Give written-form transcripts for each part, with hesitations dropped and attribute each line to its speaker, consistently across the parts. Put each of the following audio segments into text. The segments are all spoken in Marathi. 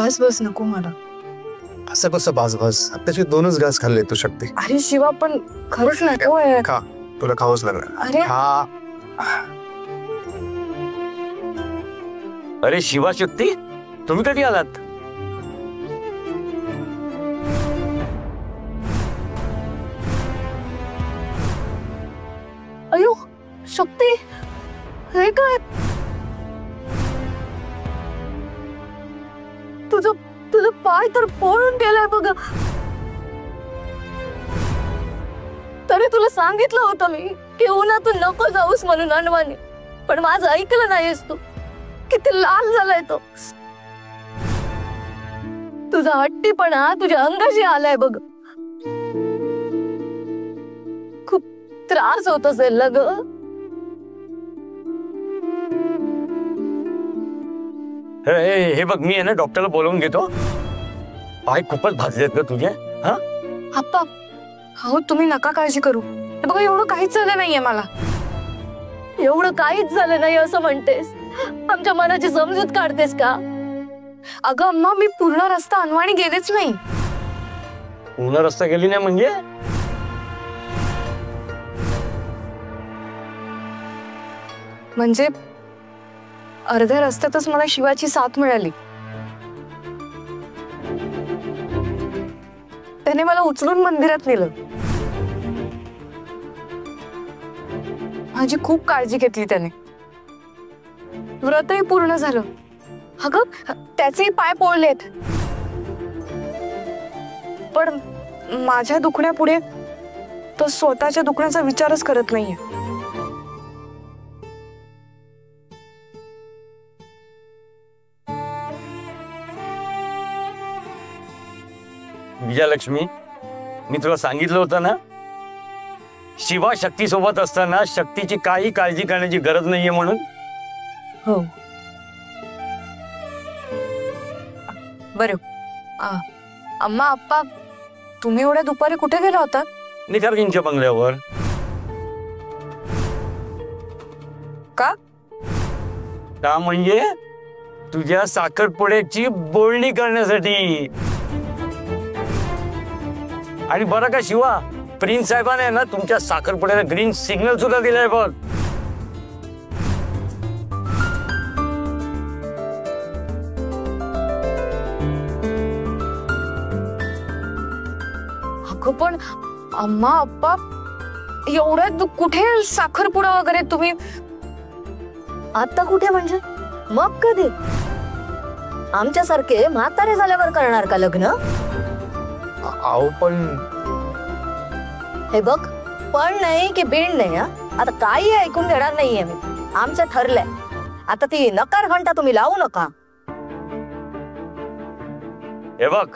Speaker 1: बस बस नको मला.
Speaker 2: असं कसं बास बस, आताचे 2च घास खाल्ले तू शक्ती.
Speaker 1: अरे शिवा पण खरंच नको आहे.
Speaker 2: खा, तुला खावंच लागणार.
Speaker 1: अरे
Speaker 2: खा.
Speaker 3: अरे शिवा शक्ती, तुम्ही कधी आलात?
Speaker 1: अयो शक्ती, हे काय? तुझं पाय तर पळून गेलाय बघ. तरी तुला सांगितलं होतं मी की उन्हातून नको जाऊस म्हणून अनवानी, पण माझं ऐकलं नाहीस तू. किती लाल झालाय तो. तुझा हट्टीपणा तुझ्या अंगाशी आलाय बघ. खूप त्रास होत असेल ना ग.
Speaker 3: हे बघ, मी आहे ना डॉक्टरला बोलवून घेतो. पाय खूपच भाजलेत ग तुझे. हा
Speaker 1: आप्पा, हो तुम्ही नका काळजी करू. हे बघा एवढं काहीच झालं नाहीये मला. एवढं काहीच झालं नाही असं म्हणतेस? आमच्या मनाची समजूत काढतेस का? अगं अम्मा, मी पूर्ण रस्ता अनवाणी गेलेच नाही.
Speaker 3: पूर्ण रस्ता गेली नाही म्हणजे?
Speaker 1: म्हणजे अर्ध्या रस्त्यातच मला शिवाची साथ मिळाली. त्याने मला उचलून मंदिरात नेलं. माझी खूप काळजी घेतली त्याने. व्रतही पूर्ण झालं. अगं त्याचे पाय पोळलेत. पण माझ्या दुखण्यापुढे तो स्वतःच्या दुखण्याचा विचारच करत नाहीये.
Speaker 3: विजयलक्ष्मी, मी तुला सांगितलं होतं ना, शिवा शक्ती सोबत असताना शक्तीची काही काळजी करण्याची गरज नाहीये म्हणून.
Speaker 1: हो बरं. अम्मा आप्पा, तुम्ही एवढ्या दुपारी कुठे गेला होता?
Speaker 3: निसर्गींच्या बंगल्यावर.
Speaker 1: का?
Speaker 3: का म्हणजे तुझ्या साखरपुड्याची बोलणी करण्यासाठी. आणि बरं का शिवा, प्रिन्स साहेबांनी ना तुमच्या साखरपुड्याला ग्रीन सिग्नल सुद्धा दिलाय बघ.
Speaker 1: अगं पण अम्मा आप्पा, एवढ्यात कुठे साखरपुडा वगैरे तुम्ही?
Speaker 4: आता कुठे म्हणजे? मग कधी? आमच्यासारखे म्हातारे झाल्यावर करणार का लग्न?
Speaker 2: आओ पण
Speaker 4: हे बघ, पण नाही की बिन नाही. आता काही ऐकून घेणार नाहीये मी. आमचं ठरलंय. आता ती नकार घंटा तुम्ही लावू नका.
Speaker 3: हे बघ,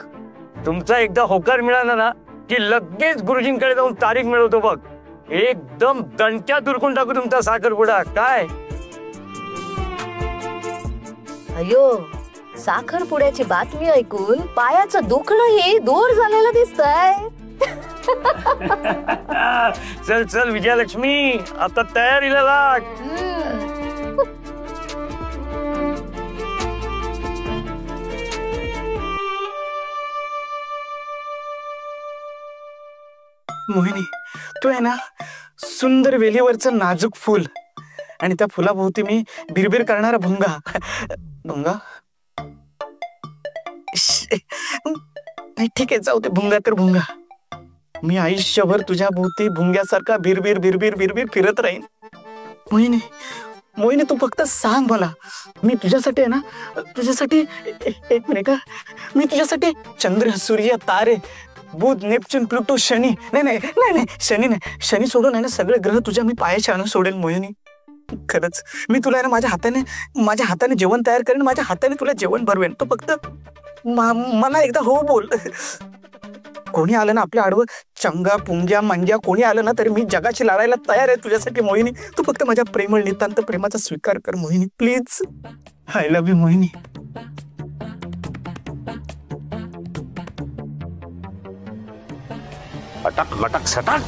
Speaker 3: तुमचा एकदा होकार मिळाला ना की लगेच गुरुजींकडे जाऊन तारीख मिळवतो बघ. एकदम दणक्यात दुरकून टाकू तुमचा साखरपुडा. काय?
Speaker 4: अयो, साखरपुड्याची बातमी ऐकून पायाचं दुखणं हे दूर झालेलं दिसतंय.
Speaker 3: चल चल विजयलक्ष्मी, आता तयारीला लाग.
Speaker 5: मोहिनी, तू आहे ना सुंदर वेलीवरचं नाजूक फूल आणि त्या फुलाभोवती मी बिरबिर करणारा भुंगा. भुंगा नाही, ठीक आहे, जाऊ दे. भुंगा तर भुंगा. मी आयुष्यभर तुझ्या भोवती भुंग्यासारखा बिरबिर बिरबिर बिरबिर फिरत राहीन. मोहिनी, मोहिनी, तू फक्त सांग मला. मी तुझ्यासाठी आहे ना, तुझ्यासाठी एक मिनिट, मी तुझ्यासाठी चंद्र, सूर्य, तारे, बुध, नेपच्यून, प्लुटो, शनी, नाही नाही नाही नाही शनी नाही, शनी सोडून आहे ना सगळे ग्रह तुझ्या मी पायाशी आणून सोडेल. मोहिनी, खरंच मी तुला आहे ना माझ्या हाताने जेवण तयार करेन. माझ्या हाताने तुला जेवण भरवेन. तो फक्त मला एकदा हो बोल. कोणी आलं ना आपल्या आडवं, चंगा, पुंग्या, मंग्या कोणी आलं ना तरी मी जगाची लढायला तयार आहे तुझ्यासाठी. मोहिनी, तू फक्त माझ्या प्रेमळ नितांत प्रेमाचा स्वीकार कर. मोहिनी, प्लीज. आय लव्ह यू मोहिनी.
Speaker 3: अटक मटक सटक.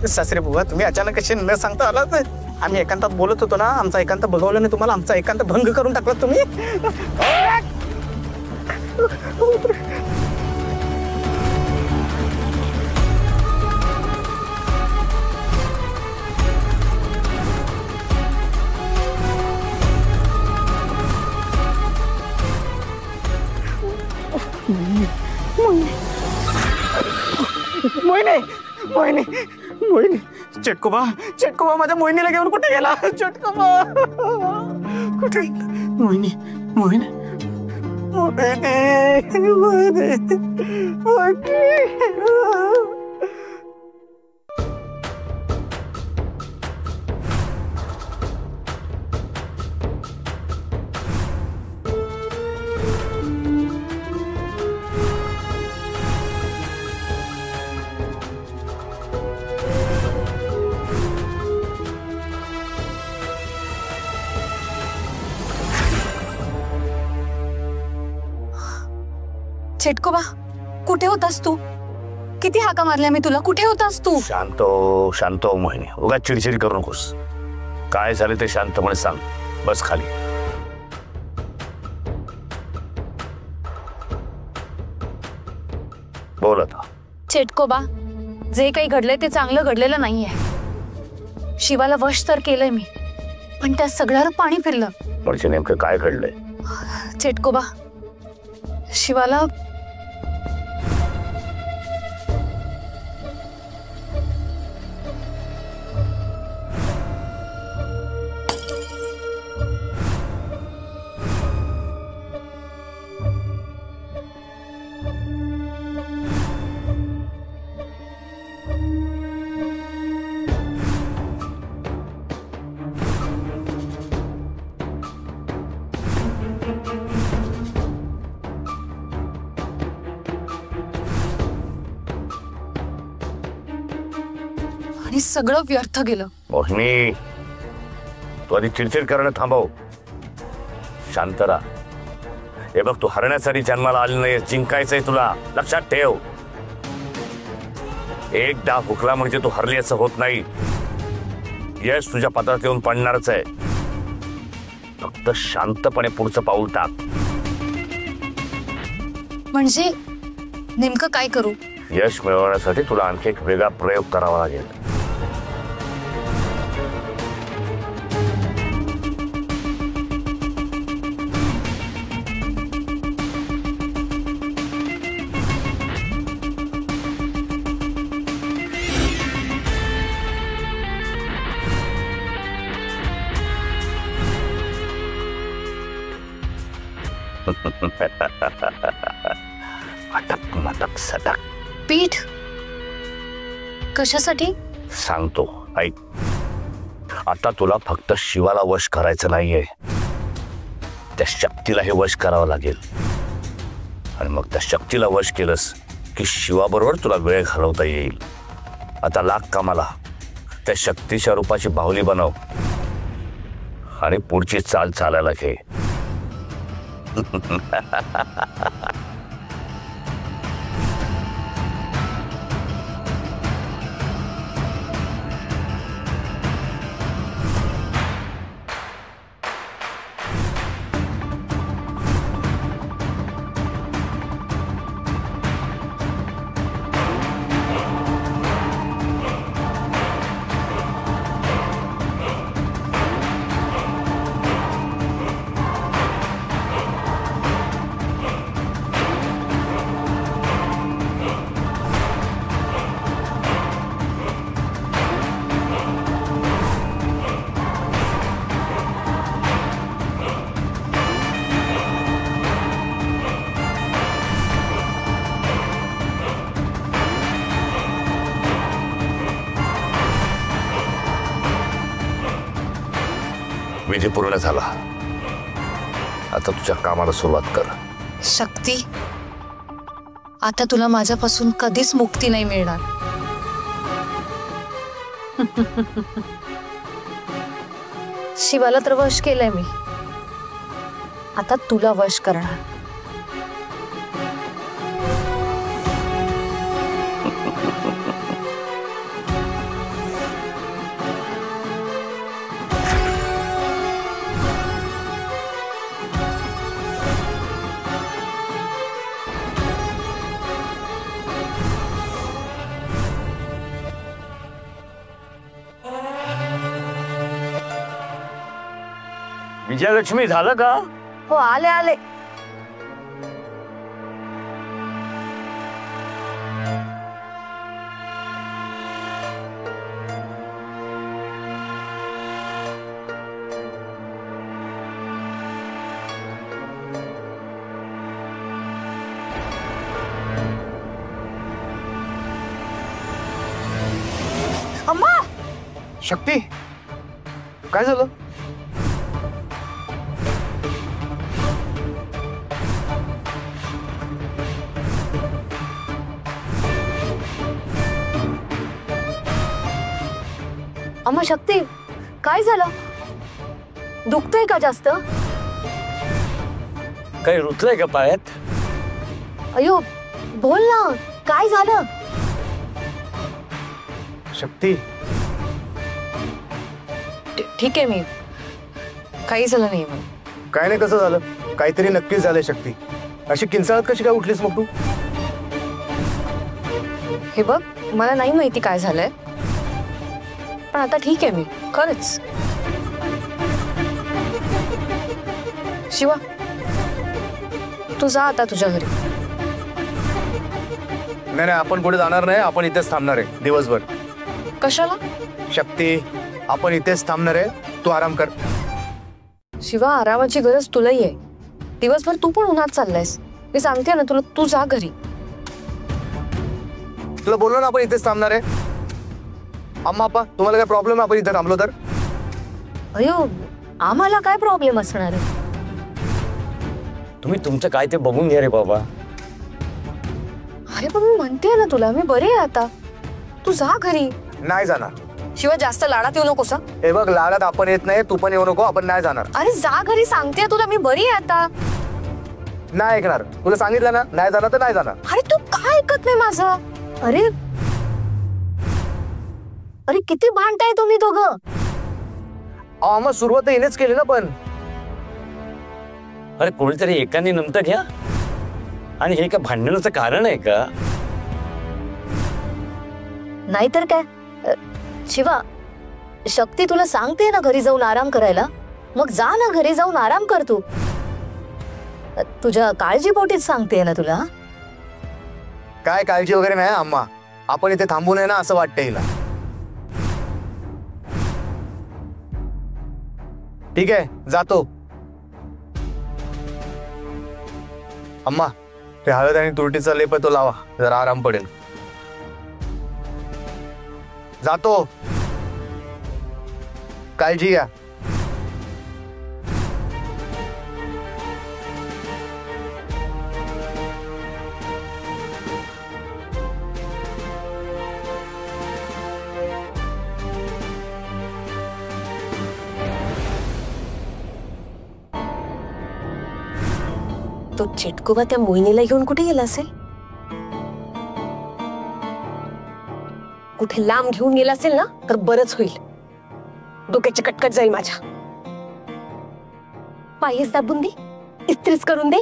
Speaker 5: सासरे बुवा, तुम्ही अचानक कसे न सांगता आलात? आम्ही एकांतात बोलत होतो ना, आमचा एकांत बघवलं नाही तुम्हाला, आमचा एकांत भंग करून टाकला तुम्ही. मोहिनी मोहिनी मोहिनी, चटकोबा चटकोबा माझ्या मोहिनीला घेऊन कुठे गेला? चटकोबा कुठे? मोहिनी मोहिनी मोहिनी मोहिनी.
Speaker 1: चेटकोबा, कुठे होतास तू? किती हाका मारल्या मी तुला, कुठे होतास तू?
Speaker 3: शांत शांत मोहिनी, उगाच चिडचिड करू नकोस. काय झाले ते शांतपणे सांग. बस खाली. बोल आता.
Speaker 1: चेटकोबा, जे काही घडलंय ते चांगलं घडलेलं नाहीये. शिवाला वश तर केलंय मी, पण त्या सगळ्यावर पाणी फिरलं.
Speaker 3: म्हणजे नेमकं काय घडलंय?
Speaker 1: चेटकोबा, शिवाला आणि सगळं व्यर्थ गेलं.
Speaker 3: मोहिनी, तू आधी चिडचिड करणं थांबव. शांत राहा. हे बघ, तू हरण्यासाठी जन्माला आली नाही, जिंकायचंय तुला, लक्षात ठेव. एकदा हुकला म्हणजे तू हरली असं होत नाही. यश तुझ्या पत्रात येऊन पडणारच आहे. फक्त शांतपणे पुढचं पाऊल टाक.
Speaker 1: म्हणजे नेमकं काय करू?
Speaker 3: यश मिळवण्यासाठी तुला आणखी एक वेगळा प्रयोग करावा लागेल. अटक मटक सटक.
Speaker 1: पीठ कशासाठी?
Speaker 3: सांगतो, ऐक. आता तुला फक्त शिवाला वश करायचं नाहीये, त्या शक्तीला हे वश करावं लागेल. आणि मग त्या शक्तीला वश केलंस की शिवाबरोबर तुला वेळ घालवता येईल. आता लाग कामाला. त्या शक्तीच्या रूपाची बाहुली बनव आणि पुढची चाल चालायला घे. विधी पूर्ण झाला. आता तुझ्या कामाला सुरुवात कर.
Speaker 1: शक्ती, आता तुला माझ्यापासून कधीच मुक्ती नाही मिळणार. शिवाला तर वश केलंय मी, आता तुला वश करणार.
Speaker 3: विजयलक्ष्मी झालं का?
Speaker 4: हो आले आले.
Speaker 1: अम्मा
Speaker 2: शक्ती काय झालं?
Speaker 1: अम्मा शक्ती काय झालं? दुखतंय का जास्त?
Speaker 3: काही रुतलंय का पायात?
Speaker 1: अयो बोल ना काय झालं?
Speaker 2: शक्ती
Speaker 1: ठीक आहे मी काही झालं नाही मला.
Speaker 2: काय नाही, कसं झालं? काहीतरी नक्कीच झालंय शक्ती. अशी किंचाळत कशी काय उठलीस मग तू?
Speaker 1: हे बघ मला नाही माहिती काय झालंय पण आता ठीक आहे मी खरंच. शिवा तू जा आता तुझ्या घरी.
Speaker 2: नाही आपण कुठे जाणार नाही, आपण इथेच थांबणार आहे दिवसभर.
Speaker 1: कशाला?
Speaker 2: शक्ती आपण इथेच थांबणार आहे, तू आराम कर.
Speaker 1: शिवा आरामाची गरज तुलाही आहे. दिवसभर तू पण उन्हात चाललायस. मी सांगते ना तुला, तू जा घरी.
Speaker 2: तुला बोललो ना आपण इथेच थांबणार आहे. अम्मा अप्पा तुम्हाला काय प्रॉब्लेम आहे आपण इथे थांबलो तर?
Speaker 1: अयो आम्हाला काय प्रॉब्लेम असणार आहे?
Speaker 3: तुम्ही तुमचं काय ते बघून घ्या रे बाबा.
Speaker 1: अरे पण मी म्हणते ना तुला, मी बरी आहे आता. तू जा घरी.
Speaker 2: नाही जाणार.
Speaker 1: शिवा जास्त लाडात येऊ नकोस.
Speaker 2: हे बघ लाडात आपण येत नाही, तू पण येऊ नको, आपण नाही जाणार.
Speaker 1: अरे जा घरी सांगते तुला, मी बरी आहे आता.
Speaker 2: नाही ऐकणार. तुला सांगितलं ना नाही जाणार तर नाही जाणार.
Speaker 1: अरे तू काय ऐकत नाही माझं? अरे अरे किती भांडताय तुम्ही दोघं.
Speaker 2: मग सुरुवात हिनेच केली ना पण.
Speaker 3: अरे कोणीतरी एकाने नंतर घ्या. आणि हे का भांडणाचं कारण आहे का?
Speaker 4: नाहीतर काय. शिवा शक्ती तुला सांगते ना घरी जाऊन आराम करायला, मग जा ना घरी जाऊन आराम कर तू. तुझ्या काळजीपोटीच सांगते ना तुला.
Speaker 2: काय काळजी वगैरे नाही अम्मा, आपण इथे थांबू नये ना असं वाटतं हिला. ठीक आहे जातो. अम्मा ते हळद आणि तुरटीचा लेप आहे तो लावा, जरा आराम पडेल. जातो. काळजी घ्या.
Speaker 4: तो चिटकुबा त्या मोहिनीला घेऊन कुठे गेला असेल? कुठे लांब घेऊन गेला असेल ना तर बरंच होईल. डोक्याची कटकट जाईल माझ्या. पायच दाबून दे, इस्त्रीच करून दे.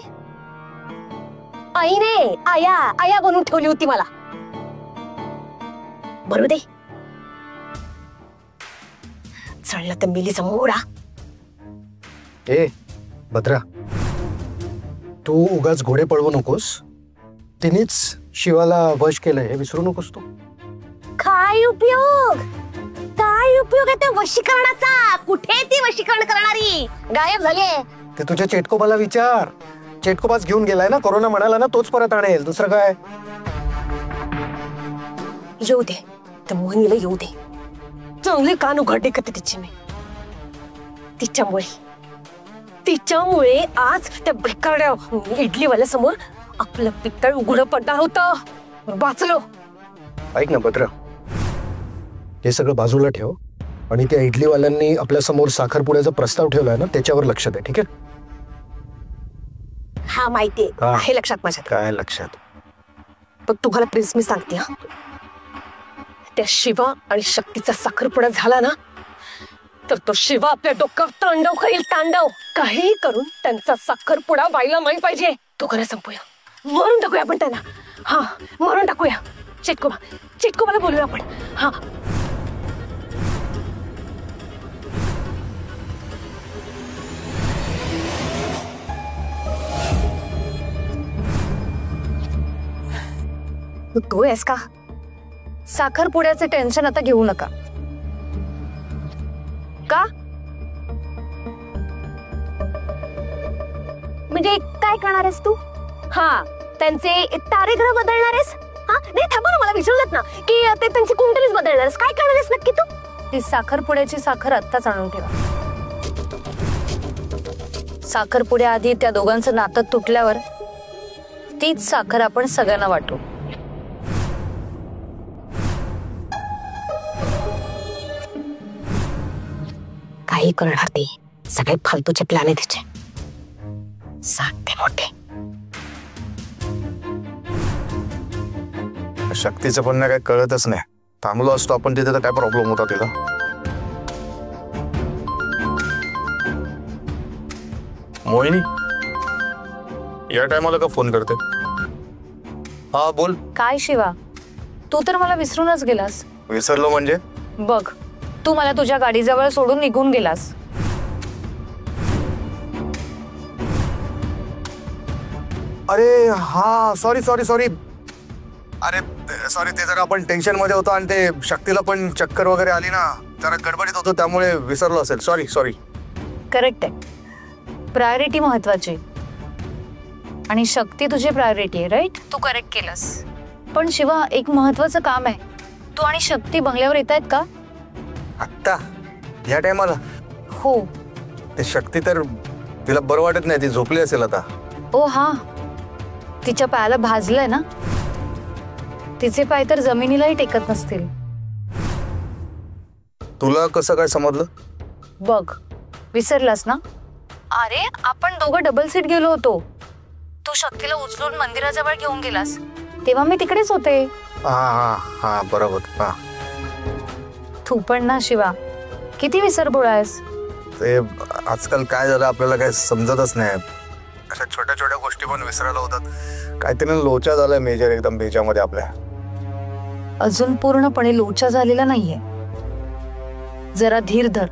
Speaker 4: आईने आया आया बनवून ठेवली होती मला. बरू दे. चढला तर मिलीचा मोडा.
Speaker 2: ए भद्रा, तू उगाच घोडे पळवू नकोस. तिनेच शिवाला वश केलंय हे विसरू नकोस तू.
Speaker 4: काय उपयोग? काय उपयोग आहे त्या वशीकरणाचा? कुठे ती वशीकरण करणारी? गायब झालीये.
Speaker 2: ते तुझ्या चेटकोबाला विचार. चेटकोबाच घेऊन गेलाय ना, कोरोना म्हणाला ना तोच परत आणेल, दुसरं काय.
Speaker 4: येऊ दे, त्या मोहिनीला येऊ दे. चांगले कान उघडले का तिची मी. तिच्यामुळे आज त्या भिकारड्या इडलीवाल्या समोर आपलं पित्तळ उघडं पडणार होतं. वाचलो.
Speaker 2: ऐक ना भद्रा, हे सगळं बाजूला ठेव आणि त्या इडलीवाल्यांनी आपल्या समोर साखरपुड्याचा प्रस्ताव ठेवलाय ना त्याच्यावर लक्ष दे. ठीक आहे?
Speaker 4: हा माहितीये, आहे लक्षात माझ्या.
Speaker 2: काय लक्षात?
Speaker 4: पण तुम्हाला प्लीज मी सांगते हा, त्या शिवा आणि शक्तीचा साखरपुडा झाला ना तर तो शिवा आपल्या डोक्यावर तांडव करील. तांडव काही करून त्यांचा साखरपुडा व्हायला नाही पाहिजे. तो खरं संपूया, मारून टाकूया आपण त्यांना. हा मारून टाकूया. चिटकोबाला बोलूया आपण. हा
Speaker 1: तू आहेस का? साखरपुड्याचे टेन्शन आता घेऊ नका. का म्हणजे काय करणार आहेस तू? हा, त्यांचे तारेग्रह बदलणार आहेस? हा नाही, थांबा ना, मला विचारलं ना की ते त्यांची कुंडलीच बदलणार आहेस. काय करणार आहेस नक्की तू? ती साखरपुड्याची साखर आत्ताच आणून ठेवा. साखरपुड्या आधी त्या दोघांचं नातं तुटल्यावर तीच साखर आपण सगळ्यांना वाटू. काही करणार ते सगळे फालतूचे प्लॅन आहे तिचे. सांगते मोठे.
Speaker 6: शक्तीचं पण नाही, काय कळतच नाही. थांबलो असतो आपण तिथे तर काय प्रॉब्लेम होता तिला. मोहिनी या टायमाला का फोन करते? हा बोल.
Speaker 1: काय शिवा, तू तर मला विसरूनच गेलास.
Speaker 6: विसरलो म्हणजे?
Speaker 1: बघ, तू मला तुझ्या गाडीजवळ सोडून निघून गेलास.
Speaker 6: अरे हा, सॉरी सॉरी सॉरी. अरे सॉरी, ते जरा आपण टेन्शन मध्ये होतो आणि ते शक्तीला पण चक्कर वगैरे आली ना, जरा गडबडीत होतो त्यामुळे विसरलो असेल. Sorry sorry.
Speaker 1: करेक्ट आहे. प्रायोरिटी महत्वाची आणि शक्ती तुझी प्रायोरिटी आहे, राईट? तू करेक्ट केलंस. पण शिवा, एक महत्वाचं काम आहे. तू आणि शक्ती बंगल्यावर येत आहेत का?
Speaker 6: आत्ता या टायमाला?
Speaker 1: हो.
Speaker 6: ते शक्ती तर तिला बरं वाटत नाही, ती झोपली असेल आता.
Speaker 1: ओ हा, तिच्या पायाला भाजलंय ना. तिचे पाय तर जमिनीलाही टेकत नसतील.
Speaker 6: तुला कसं काय समजलं?
Speaker 1: बघ, विसरलास ना? अरे आपण दोघं डबल सीट गेलो होतो. तू शक्तीला उचलून मंदिराजवळ घेऊन गेलास तेव्हा मी तिकडेच होते.
Speaker 6: हा हा हा, बरोबर. हा,
Speaker 1: तू पण ना शिवा, किती विसरभोळा आहेस.
Speaker 6: ते आजकाल काय झालं आपल्याला काय समजतच नाही. अशा छोट्या छोट्या गोष्टी पण विसरायला होतात. काहीतरी लोचा झालाय मेजर एकदम बेजामध्ये आपल्या.
Speaker 1: अजून पूर्णपणे लोचा झालेला नाहीये. जरा धीर धर.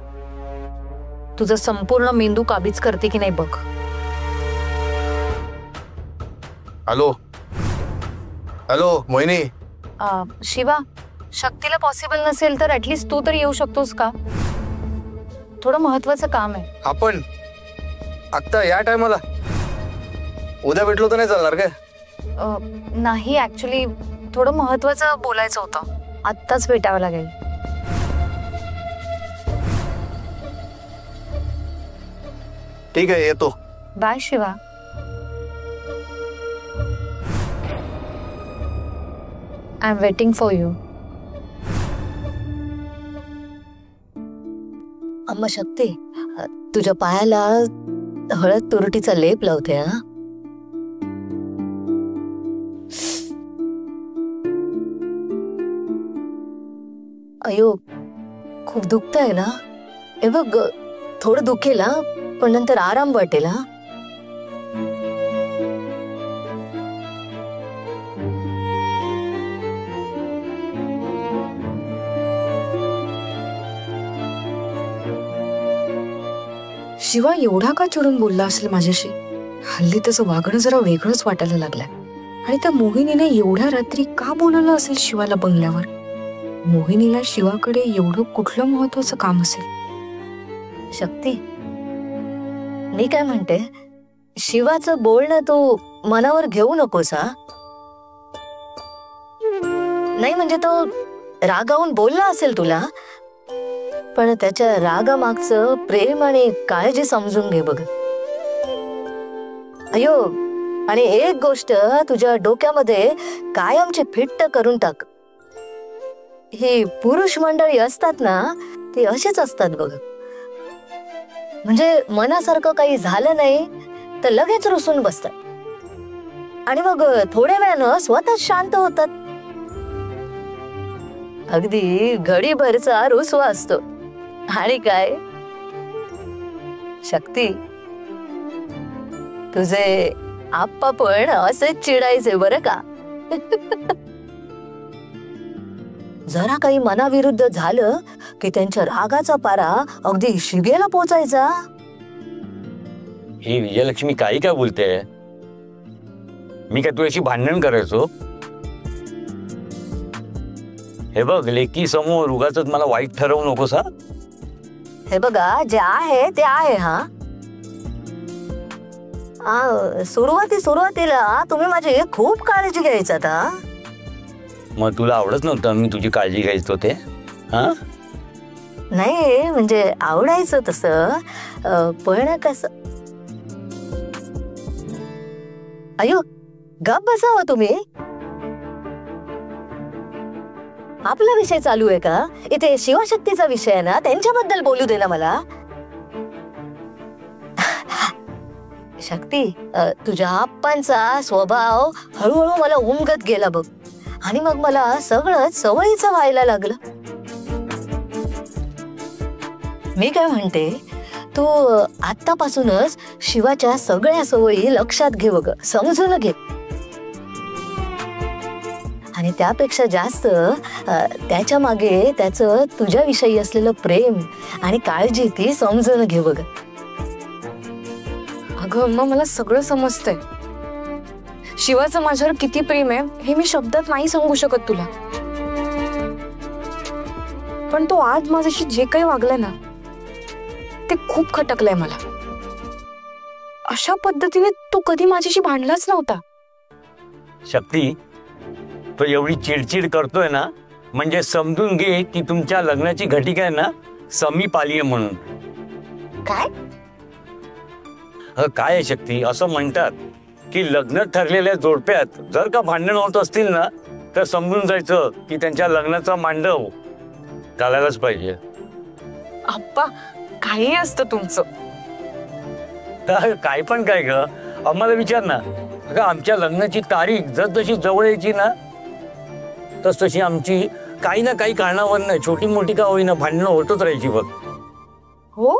Speaker 1: तुझा संपूर्ण मेंदू काबीज करते की नाही बघ.
Speaker 6: हॅलो हॅलो मोहिनी.
Speaker 1: शिवा, शक्तीला पॉसिबल नसेल तर ऍटलीस्ट तू तर येऊ शकतोस का? थोडं महत्वाचं काम आहे.
Speaker 6: आपण आत्ता या टायमाला? उद्या भेटलो तर नाही चालणार काय?
Speaker 1: नाही, ऍक्च्युली थोडं महत्वाचं बोलायचं होतं. आत्ताच भेटावं लागेल.
Speaker 6: ठीक आहे, येतो.
Speaker 1: Bye Shiva. I am waiting for you.
Speaker 4: अम्मा शक्ती, तुझ्या पायाला हळद तुरटीचा लेप लावते. हा, अयो खूप दुखतंय ना? हे बघ, थोडं दुखेल हा, पण नंतर आराम वाटेल. हा,
Speaker 1: शिवा एवढा का चिडून बोलला असेल माझ्याशी? हल्ली त्याचं वागणं जरा वेगळंच वाटायला लागलंय. आणि त्या मोहिनीने एवढ्या रात्री का बोलवलं असेल शिवाला बंगल्यावर? मोहिनीला शिवाकडे एवढं कुठलं महत्वाचं काम असेल?
Speaker 4: शक्ती, मी काय म्हणते, शिवाचं बोलणं तू मनावर घेऊ नकोस. हा, नाही म्हणजे तो रागावून बोलला असेल तुला, पण त्याच्या रागामागचं प्रेम आणि काळजी समजून घे बघ. अयो, आणि एक गोष्ट तुझ्या डोक्यामध्ये कायमची फिट्ट करून टाक. ही पुरुष मंडळी असतात ना, ती अशीच असतात बघ. म्हणजे मनासारखं काही झालं नाही तर लगेच रुसून बसतात आणि मग थोड्या वेळानं स्वतःच शांत होतात. अगदी घडीभरचा रुसवा असतो. आणि काय शक्ती, तुझे आप्पा पण असेच चिडायचे बरं का. जरा काही मनाविरुद्ध झालं की त्यांच्या रागाचा पारा अगदी शिगेला पोचायचा.
Speaker 7: ही विजयलक्ष्मी काही काय बोलते? मी काय तुझ्याशी भांडण करायचो?
Speaker 3: हे बघ लेकी समोर उगाच मला वाईट ठरवू नकोस हा.
Speaker 1: हे बघा जे आहे ते आहे. सुरुवातीला तुम्ही माझी खूप काळजी घ्यायचात.
Speaker 3: मग तुला आवडत नव्हतं मी तुझी काळजी घ्यायचो ते? हा
Speaker 1: नाही म्हणजे आवडायचं तसं, पण कसं. अयो गप बसावं तुम्ही. आपला विषय चालू आहे का इथे? शिवशक्तीचा विषय आहे ना, त्यांच्याबद्दल बोलू दे ना मला. शक्ती, तुझ्या आप्पांचा स्वभाव हळूहळू मला उमगत गेला बघ, आणि मग मला सगळंच सवयीचं व्हायला लागलं. मी काय म्हणते, तू आतापासूनच शिवाच्या सगळ्या सवयी लक्षात घे बघ, समजून घे. आणि त्यापेक्षा जास्त त्याच्या मागे त्याचं तुझ्याविषयी असलेलं प्रेम आणि काळजी ती समजून घे बघ.
Speaker 4: अगं अम्मा, मला सगळं समजतंय. शिवाचं माझ्यावर किती प्रेम आहे हे मी शब्दात नाही सांगू शकत तुला. पण तो आज माझ्याशी जे काही वागलाय ना ते खूप खटकलंय मला. अशा पद्धतीने तो कधी माझ्याशी भांडलाच नव्हता.
Speaker 3: शक्ती, तो एवढी चिडचिड करतोय ना म्हणजे समजून घे की तुमच्या लग्नाची घटिका आहे ना समीप आली आहे म्हणून.
Speaker 1: काय
Speaker 3: काय आहे शक्ती, असं म्हणतात की लग्न ठरलेल्या जोडप्यात जर का भांडण होत असतील ना तर समजून जायचं की त्यांच्या लग्नाचा मांडव घालायलाच पाहिजे.
Speaker 4: आप्पा, काही असतं तुमचं.
Speaker 3: तर काय पण काय ग, आम्हाला विचार ना. अगं आमच्या लग्नाची तारीख जसजशी जवळ यायची ना तस तशी आमची काही ना काही कारणावर नाही छोटी मोठी का होईना भांडणं होतच राहायची बघ.
Speaker 1: हो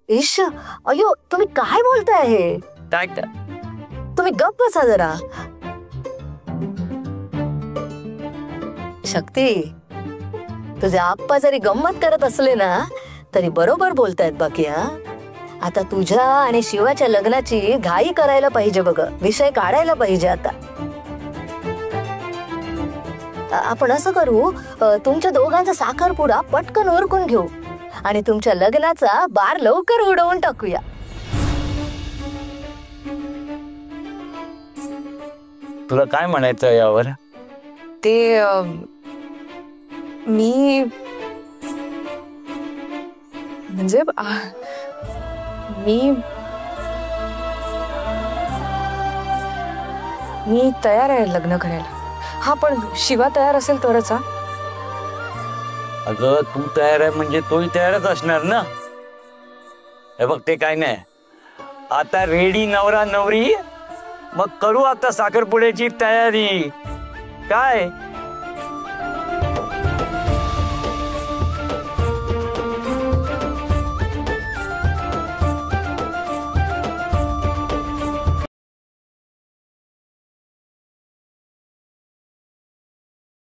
Speaker 1: ईश, अयो तुम्ही काय बोलताय हे?
Speaker 3: काय
Speaker 1: तुम्ही गप्प बसा जरा. शक्ती, तुझे आप्पा जरी गंमत करत असले ना तरी बरोबर बोलतायत बाकी. आता तुझ्या आणि शिवाच्या लग्नाची घाई करायला पाहिजे बघ, विषय काढायला पाहिजे. आता आपण असं करू, तुमच्या दोघांचा साखरपुडा पटकन उरकून घेऊ आणि तुमच्या लग्नाचा बार लवकर उडवून टाकूया.
Speaker 3: तुला काय म्हणायचं यावर?
Speaker 4: ते मी म्हणजे मी तयार आहे लग्न करायला. हा पण शिवा तयार असेल तरच.
Speaker 3: अगं तू तयार आहे म्हणजे तोही तयारच असणार ना. हे बघ ते काय नाही, आता रेडी नवरा नवरी, मग करू आता साखरपुड्याची तयारी. काय